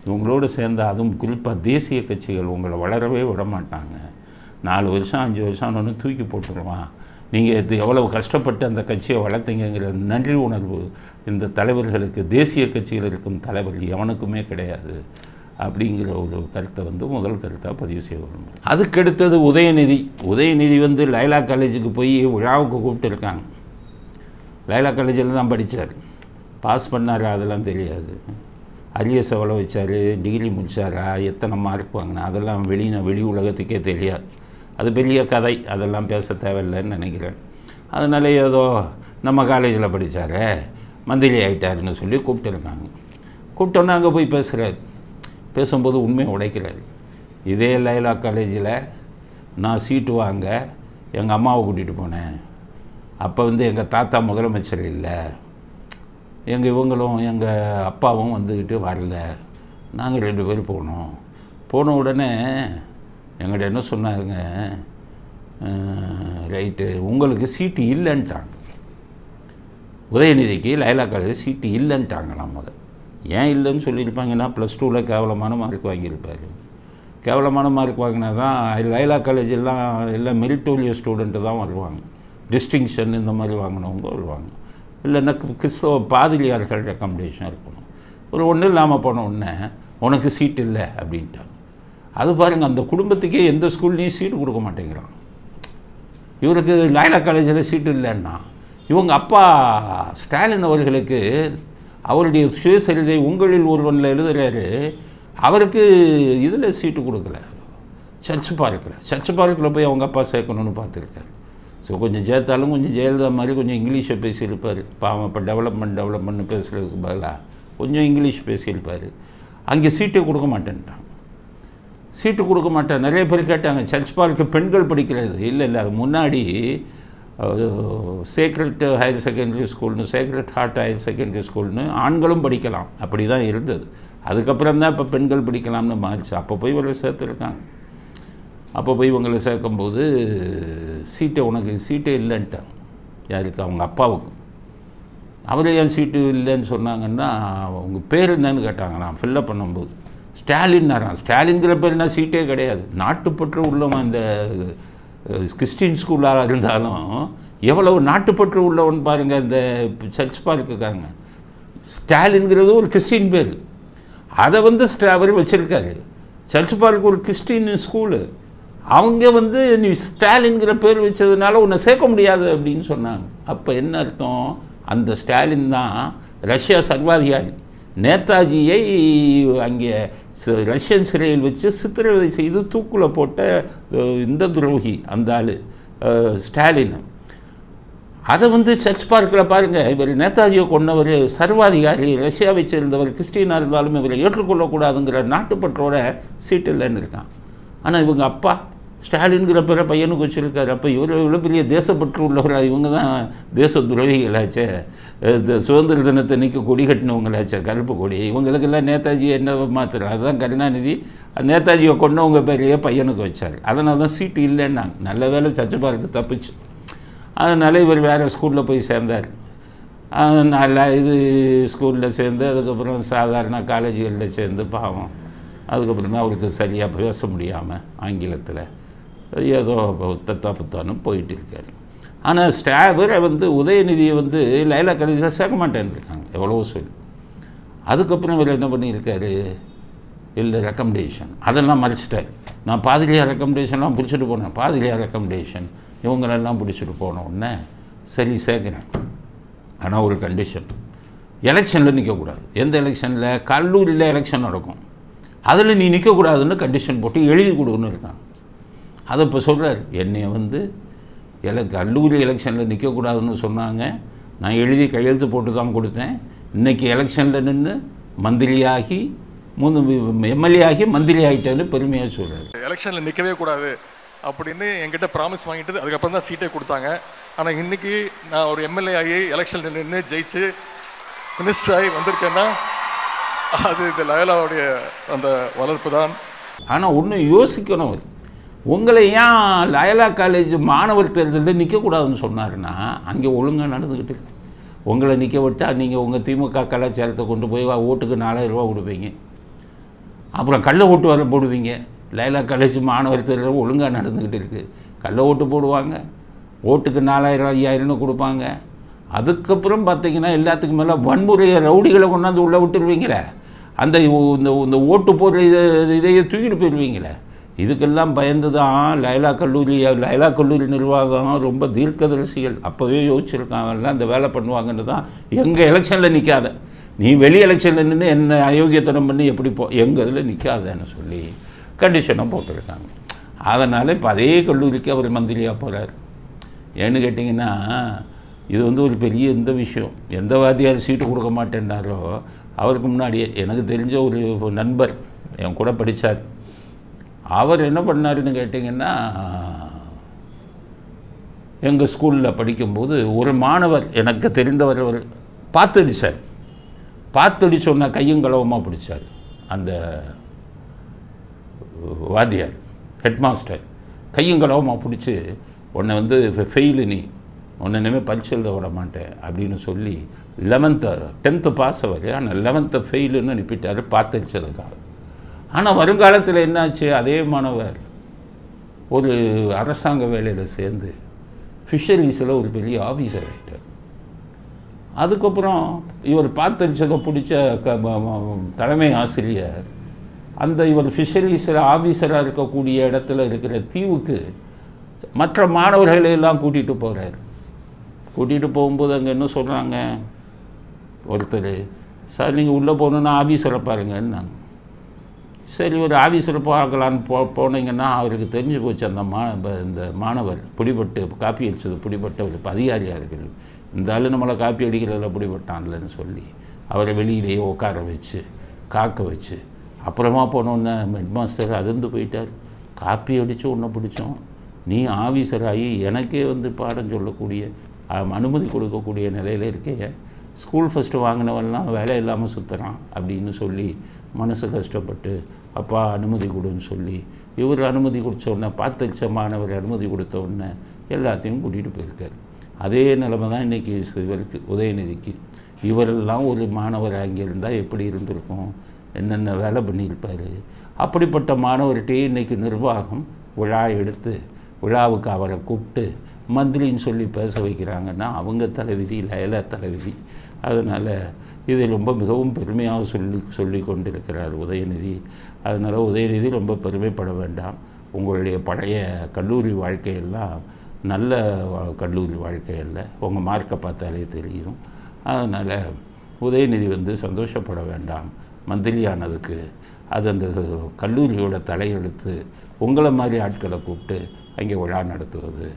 இவங்களோடு சேர்ந்து அதுவும் குறிப்பாக தேசிய கட்சிகள் உங்களை வளரவே விட மாட்டாங்க. 4 வருஷம் 5 வருஷம் ஆனோன்னு தூக்கி போட்டுருவான். நீங்கள் எவ்வளவு கஷ்டப்பட்டு அந்த கட்சியை வளர்த்தீங்கிற நன்றி உணர்வு இந்த தலைவர்களுக்கு, தேசிய கட்சியில் இருக்கும் தலைவர் எவனுக்குமே கிடையாது அப்படிங்கிற ஒரு கருத்தை முதல் கருத்தாக பதிவு செய்ய விரும்புகிறேன். அதுக்கடுத்தது உதயநிதி லைலா காலேஜுக்கு போய் விழாவுக்கு கூப்பிட்டுருக்காங்க. லைலா காலேஜில் தான் படித்தார், பாஸ் பண்ணார் அதெல்லாம் தெரியாது. அரியஸ் எவ்வளோ வச்சார், டிகிரி முடித்தாரா, எத்தனை மார்க் வாங்கினா அதெல்லாம் வெளி உலகத்துக்கே தெரியாது. அது பெரிய கதை, அதெல்லாம் பேச தேவையில்லைன்னு நினைக்கிறேன். அதனால ஏதோ நம்ம காலேஜில் படித்தார், மந்திரி ஆகிட்டாருன்னு சொல்லி கூப்பிட்டுருக்காங்க. கூப்பிட்டோன்னே அங்கே போய் பேசும்போது உண்மையை உடைக்கிறார். இதே லைலா காலேஜில் நான் சீட்டு வாங்க எங்கள் அம்மாவை கூட்டிகிட்டு போனேன். அப்போ எங்கள் தாத்தா முதலமைச்சர் இல்லை, இவங்களும் எங்கள் அப்பாவும் வந்துக்கிட்டு வரல, நாங்கள் 2 பேர் போன உடனே எங்கிட்ட என்ன சொன்னாங்க, ரைட்டு உங்களுக்கு சீட்டு இல்லைன்ட்டாங்க. உதயநிதிக்கு லைலா காலேஜ் சீட்டு இல்லைன்ட்டாங்களாம். ஏன் இல்லைன்னு சொல்லியிருப்பாங்கன்னா +2ல் கேவலமான மார்க் வாங்கியிருப்பார். கேவலமான மார்க் வாங்கினா தான் லைலா காலேஜ் எல்லாம் மெரிட்டோரியஸ் ஸ்டூடெண்ட்டு தான் வருவாங்க, டிஸ்டிங்ஷன் இந்த மாதிரி வாங்கினவங்க வருவாங்க. இல்லைன்னா கிறிஸ்தவ பாதிரியார்கள் ரெக்கமெண்டேஷன் இருக்கணும். ஒன்றும் இல்லாமல் போன உடனே உனக்கு சீட்டு இல்லை அப்படின்ட்டாங்க. அது பாருங்கள், அந்த குடும்பத்துக்கே எந்த ஸ்கூல்லையும் சீட்டு கொடுக்க மாட்டேங்கிறான். இவருக்கு லைலா காலேஜில் சீட்டு இல்லைன்னா இவங்க அப்பா ஸ்டாலின் அவர்களுக்கு அவருடைய சுயசரிதை உங்களில் ஒருவனில் எழுதுகிறாரு, அவருக்கு இதில் சீட்டு கொடுக்கல, சர்ச் பார்க்கில் போய் அவங்க அப்பா சேர்க்கணுன்னு பார்த்துருக்காரு. ஸோ கொஞ்சம் ஜெயத்தாலும் கொஞ்சம் ஜெயலலிதா மாதிரி கொஞ்சம் இங்கிலீஷை பேசியிருப்பார். பாவம் இப்போ டெவலப்மெண்ட் பேசுகிறதுக்கு பதிலாக கொஞ்சம் இங்கிலீஷ் பேசியிருப்பார். அங்கே சீட்டை கொடுக்க மாட்டேன்ட்டாங்க. சீட்டு கொடுக்க மாட்டேன். நிறைய பேர் கேட்டாங்க, சர்ச் பார்க்கு பெண்கள் படிக்கிறது. இல்லை அது முன்னாடி சேக்ரெட் ஹையர் செகண்டரி ஸ்கூல்னு, சேக்ரெட் ஹார்ட் ஹையர் செகண்டரி ஸ்கூல்னு ஆண்களும் படிக்கலாம், அப்படி தான் இருந்தது. அதுக்கப்புறம் தான் இப்போ பெண்கள் படிக்கலாம்னு மாறிச்சு. அப்போ போய் இவங்களை சேர்த்துருக்காங்க. அப்போ போய் இவங்களை சேர்க்கும்போது உனக்கு சீட்டே இல்லைன்ட்டாங்க. யாருக்கு? அவங்க அப்பாவுக்கு. அவர் ஏன் சீட்டு இல்லைன்னு சொன்னாங்கன்னா, அவங்க பேர் என்னன்னு கேட்டாங்க. நான் ஃபில்லப் பண்ணும்போது ஸ்டாலின்ங்கிற பேர்னா சீட்டே கிடையாது. நாட்டுப்பற்று உள்ளவன். இந்த கிறிஸ்டின் ஸ்கூலாக இருந்தாலும் எவ்வளவு நாட்டுப்பற்று உள்ளவன் பாருங்கள். இந்த சர்ச் பார்க்குக்காங்க ஸ்டாலின்ங்கிறது ஒரு கிறிஸ்டின் பேர். அதை அவர் வச்சுருக்காரு. சர்ச் பார்க் ஒரு கிறிஸ்டின் ஸ்கூலு. அவங்க நீ ஸ்டாலின்கிற பேர் வச்சதுனால உன்னை சேர்க்க முடியாது அப்படின்னு சொன்னாங்க. அப்போ என்ன அர்த்தம்? அந்த ஸ்டாலின் தான் ரஷ்யா சர்வாதிகாரி. நேதாஜியை அங்கே ரஷ்யன் சிறையில் வச்சு சித்திரவதை செய்து தூக்கில் போட்ட இந்த துரோகி அந்த ஆள் ஸ்டாலின். அதை சர்ச் பார்க்கில் பாருங்கள், இவர் நேதாஜியை கொண்டவர், சர்வாதிகாரி, ரஷ்யாவை சேர்ந்தவர், கிறிஸ்டினாக இருந்தாலும் இவரை ஏற்றுக்கொள்ளக்கூடாதுங்கிற நாட்டுப்பற்றோட சீட்டு இல்லைன்னு இருக்கான். ஆனால் இவங்க அப்பா ஸ்டாலின்கிற பேரை பையனுக்கு வச்சுருக்காரு. அப்போ இவ்வளோ பெரிய தேசப்பற்று உள்ளவராக இவங்க தான் தேச துரோகிகளாச்சே, சுதந்திர தினத்தை நிற்க கொடி கட்டினவங்களாச்சே, கருப்பு கொடி. இவங்களுக்கெல்லாம் நேதாஜி என்ன மாத்திரம். அதுதான் கருணாநிதி நேதாஜியை கொண்டவங்க பேரையே பையனுக்கு வச்சார். அதனால தான் சீட்டு இல்லைன்னாங்க. நல்ல வேலை சர்ச் பார்க்கு தப்பிச்சு. அதனால் இவர் வேறு ஸ்கூலில் போய் சேர்ந்தார். நல்லா ஸ்கூலில் சேர்ந்து அதுக்கப்புறம் சாதாரண காலேஜுகளில் சேர்ந்து பாவம். அதுக்கப்புறம் தான் அவருக்கு சரியாக பேச முடியாமல் ஆங்கிலத்தில் ஏதோ புத்தான்னு போயிட்டு இருக்கார். ஆனால் இவரை உதயநிதியை லைலா காலேஜில் சேர்க்க மாட்டேன்னு இருக்காங்க, எவ்வளோ சொல்லி. அதுக்கப்புறம் இவர் என்ன பண்ணியிருக்காரு, இல்லை ரெக்கமெண்டேஷன் அதெல்லாம் மறைச்சிட்டார். நான் பாதிரியார் ரெக்கமெண்டேஷன்லாம் பிடிச்சிட்டு போனேன். பாதிரியார் ரெக்கமெண்டேஷன் இவங்களெல்லாம் பிடிச்சிட்டு போன உடனே சரி சேர்க்குறேன். ஆனால் ஒரு கண்டிஷன், எலெக்ஷனில் நிற்கக்கூடாது. எந்த எலெக்ஷனில்? கல்லூரியில் எலெக்ஷன் நடக்கும், அதில் நீ நிற்கக்கூடாதுன்னு கண்டிஷன் போட்டு எழுதி கொடுக்குன்னு இருக்காங்க. அதை இப்போ சொல்கிறார், என்னை கல்லூரி எலெக்ஷனில் நிற்கக்கூடாதுன்னு சொன்னாங்க, நான் எழுதி கையெழுத்து போட்டு தான் கொடுத்தேன். இன்றைக்கி எலெக்ஷனில் நின்று மந்திரியாகி எம்எல்ஏ ஆகி மந்திரி ஆகிட்டேன்னு பெருமையாக சொல்கிறார். எலெக்ஷனில் நிற்கவே கூடாது அப்படின்னு என்கிட்ட ப்ராமிஸ் வாங்கிட்டு அதுக்கப்புறம் தான் சீட்டே கொடுத்தாங்க. ஆனால் இன்றைக்கி நான் ஒரு எம்எல்ஏ ஆகி எலெக்ஷனில் நின்று ஜெயிச்சு மினிஸ்டர் ஆகி வந்திருக்கேன்னா அது இந்த லைலாவுடைய அந்த வளர்ப்பு தான். ஆனால் ஒன்று யோசிக்கணும், உங்களை ஏன் லைலா காலேஜ் மாணவர் தேர்தலில் நிற்கக்கூடாதுன்னு சொன்னாருன்னா அங்கே ஒழுங்காக நடந்துக்கிட்டு உங்களை நிற்க விட்டால் நீங்கள் உங்கள் திமுக கலாச்சாரத்தை கொண்டு போய் ஓட்டுக்கு 4000 ரூபா கொடுப்பீங்க. அப்புறம் கள்ள ஓட்டு வர போடுவீங்க. லைலா காலேஜ் மாணவர் தேர்தல் ஒழுங்காக நடந்துக்கிட்டு இருக்குது. கள்ள ஓட்டு போடுவாங்க, ஓட்டுக்கு 4000 5000ன்னு கொடுப்பாங்க. அதுக்கப்புறம் பார்த்தீங்கன்னா எல்லாத்துக்கும் மேலே வன்முறையை ரவுடிகளை கொண்டாந்து உள்ளே விட்டுருவீங்களே, அந்த இந்த ஓட்டு போடுற இதையே தூக்கிட்டு போயிடுவீங்களே. இதுக்கெல்லாம் பயந்து தான் லைலா கல்லூரி நிர்வாகம் ரொம்ப தீர்க்கதரிசிகள் அப்போவே யோசிச்சிருக்காங்கல்ல, அந்த வேலை பண்ணுவாங்கன்னு தான். எங்கள் எலெக்ஷனில் நிற்காத, நீ வெளி எலெக்ஷனில் நின்று என்ன அயோக்கியத்தனம் பண்ணி எப்படி எங்கள் இதில் நிற்காதன்னு சொல்லி கண்டிஷனாக போட்டிருக்காங்க. அதனால் இப்போ அதே கல்லூரிக்கு அவர் மந்திரியாக போகிறார். ஏன்னு கேட்டிங்கன்னா, இது ஒரு பெரிய இந்த விஷயம். எந்த வாத்தியார் சீட்டு கொடுக்க மாட்டேன்னாரோ அவருக்கு முன்னாடியே எனக்கு தெரிஞ்ச ஒரு நண்பர் என் கூட படித்தார். அவர் என்ன பண்ணாருன்னு கேட்டிங்கன்னா, எங்கள் ஸ்கூலில் படிக்கும்போது ஒரு மாணவர் எனக்கு தெரிந்தவர் பார்த்தடி சொன்ன கையும் களவுமாக பிடிச்சார். அந்த வாத்தியார் ஹெட்மாஸ்டர் கையும் களவுமாக பிடிச்சி, உன்னை ஃபெயிலு, நீ உன்னை இனிமேல் பரிசு எழுத விட மாட்டேன் அப்படின்னு சொல்லி 10th பாஸ் அவர், ஆனால் 11th ஃபெயிலுன்னு அனுப்பிட்டார் பார்த்தடிச்சதுக்காக. ஆனால் வருங்காலத்தில் என்னாச்சு, அதே மாணவர் ஒரு அரசாங்க வேலையில் சேர்ந்து ஃபிஷரிஸில் ஒரு பெரிய ஆஃபீஸர் ஆகிட்டார். அதுக்கப்புறம் இவர் பார்த்தடிச்சதை பிடிச்ச தலைமை ஆசிரியர் இவர் ஃபிஷரிஸில் ஆஃபீஸராக இருக்கக்கூடிய இடத்துல இருக்கிற தீவுக்கு மற்ற மாணவர்களை எல்லாம் கூட்டிகிட்டு போகிறார். கூட்டிகிட்டு போகும்போது அங்கே என்ன சொல்கிறாங்க, ஒருத்தர், சார் நீங்கள் உள்ளே போகணுன்னா ஆஃபீஸரை பாருங்கன்னாங்க. சரி, ஒரு ஆஃபீஸரை பார்க்கலான்னு போனீங்கன்னா அவருக்கு தெரிஞ்சு போச்சு இந்த மாணவர் பிடிபட்டு காப்பி அடித்தது பிடிபட்ட ஒரு அதிகாரியாக இருக்குது, இந்த ஆள் நம்மளை காப்பி அடிக்கிறதில் பிடிபட்டான்லன்னு சொல்லி அவரை வெளியிலேயே உட்கார வச்சு காக்க வச்சு அப்புறமா போனோன்னே ஹெட்மாஸ்டர் அதிர்ந்து போயிட்டார். காப்பி அடித்து ஒன்றை பிடிச்சோம், நீ ஆஃபீஸராகி எனக்கே பாடம் சொல்லக்கூடிய அனுமதி கொடுக்கக்கூடிய நிலையில் இருக்கே, ஸ்கூல் ஃபஸ்ட்டு வாங்கினவெல்லாம் வேலை இல்லாமல் சுற்றுறான் அப்படின்னு சொல்லி மனசு கஷ்டப்பட்டு அப்பா அனுமதி கொடுன்னு சொல்லி இவர் அனுமதி கொடுத்த உடனே பார்த்தடிச்ச மாணவர் அனுமதி கொடுத்த உடனே எல்லாத்தையும் கூட்டிகிட்டு போயிருக்கார். அதே நிலைமை தான் இன்றைக்கி இவருக்கு உதயநிதிக்கு. இவரெல்லாம் ஒரு மாணவர் அங்கே இருந்தால் எப்படி இருந்திருக்கும், என்னென்ன வேலை பண்ணியிருப்பார். அப்படிப்பட்ட மாணவர்கிட்டே இன்றைக்கி நிர்வாகம் விழா எடுத்து விழாவுக்கு அவரை கூப்பிட்டு மந்திரின்னு சொல்லி பேச வைக்கிறாங்கன்னா அவங்க தலைவிதி, லைலா தலைவிதி. அதனால் இதை ரொம்ப மிகவும் பெருமையாக சொல்லி கொண்டிருக்கிறார் உதயநிதி. அதனால் உதயநிதி ரொம்ப பெருமைப்பட வேண்டாம். உங்களுடைய பழைய கல்லூரி வாழ்க்கையெல்லாம் நல்ல கல்லூரி வாழ்க்கையல்ல, உங்கள் மார்க்கை பார்த்தாலே தெரியும். அதனால் உதயநிதி சந்தோஷப்பட வேண்டாம். மந்திரியானதுக்கு அது அந்த கல்லூரியோட தலையெழுத்து. உங்களை மாதிரி ஆட்களை கூப்பிட்டு அங்கே விழா நடத்துவது